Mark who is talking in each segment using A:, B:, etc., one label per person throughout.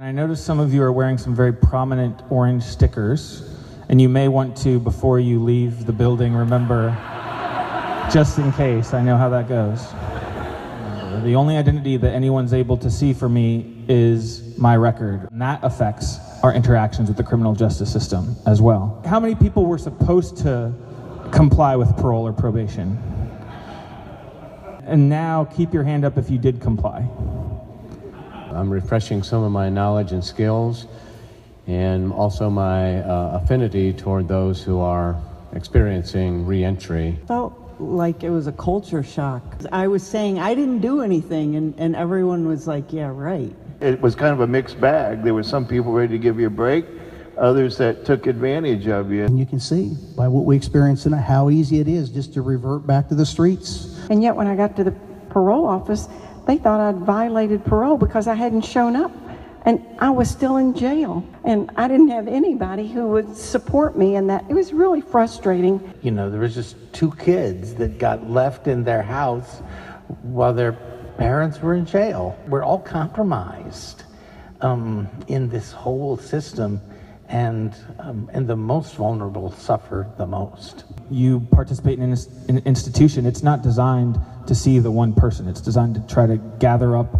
A: I noticed some of you are wearing some very prominent orange stickers, and you may want to, before you leave the building, remember, just in case. I know how that goes. The only identity that anyone's able to see for me is my record, and that affects our interactions with the criminal justice system as well. How many people were supposed to comply with parole or probation? And now keep your hand up if you did comply.
B: I'm refreshing some of my knowledge and skills, and also my affinity toward those who are experiencing re-entry.
C: Felt like it was a culture shock. I was saying I didn't do anything, and everyone was like, yeah, right.
D: It was kind of a mixed bag. There were some people ready to give you a break, others that took advantage of you.
E: And you can see by what we experienced tonight how easy it is just to revert back to the streets.
F: And yet when I got to the parole office, they thought I'd violated parole because I hadn't shown up, and I was still in jail, and I didn't have anybody who would support me in that. It was really frustrating.
G: You know, there was just two kids that got left in their house while their parents were in jail. We're all compromised in this whole system, and the most vulnerable suffer the most.
A: You participate in an institution. It's not designed to see the one person. It's designed to try to gather up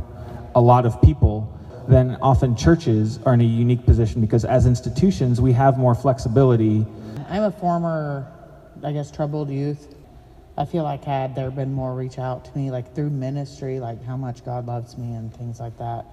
A: a lot of people. Then often churches are in a unique position because as institutions, we have more flexibility.
H: I'm a former, I guess, troubled youth. I feel like had there been more reach out to me, like through ministry, like how much God loves me and things like that.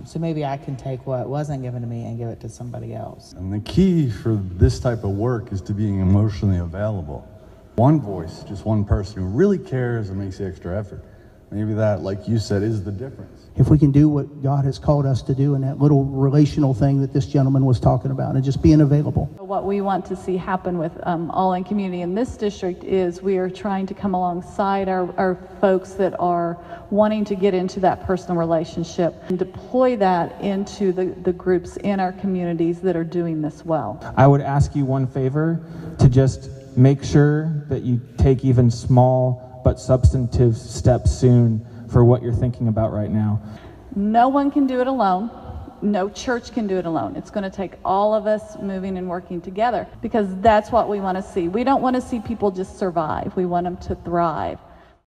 H: So maybe I can take what wasn't given to me and give it to somebody else.
I: And the key for this type of work is to being emotionally available. One voice, just one person who really cares and makes the extra effort. Maybe that, like you said, is the difference.
E: If we can do what God has called us to do in that little relational thing that this gentleman was talking about, and just being available.
J: What we want to see happen with All In Community in this district is we are trying to come alongside our folks that are wanting to get into that personal relationship and deploy that into the groups in our communities that are doing this well.
A: I would ask you one favor, to just make sure that you take even small but substantive steps soon for what you're thinking about right now.
J: No one can do it alone. No church can do it alone. It's going to take all of us moving and working together, because that's what we want to see. We don't want to see people just survive. We want them to thrive.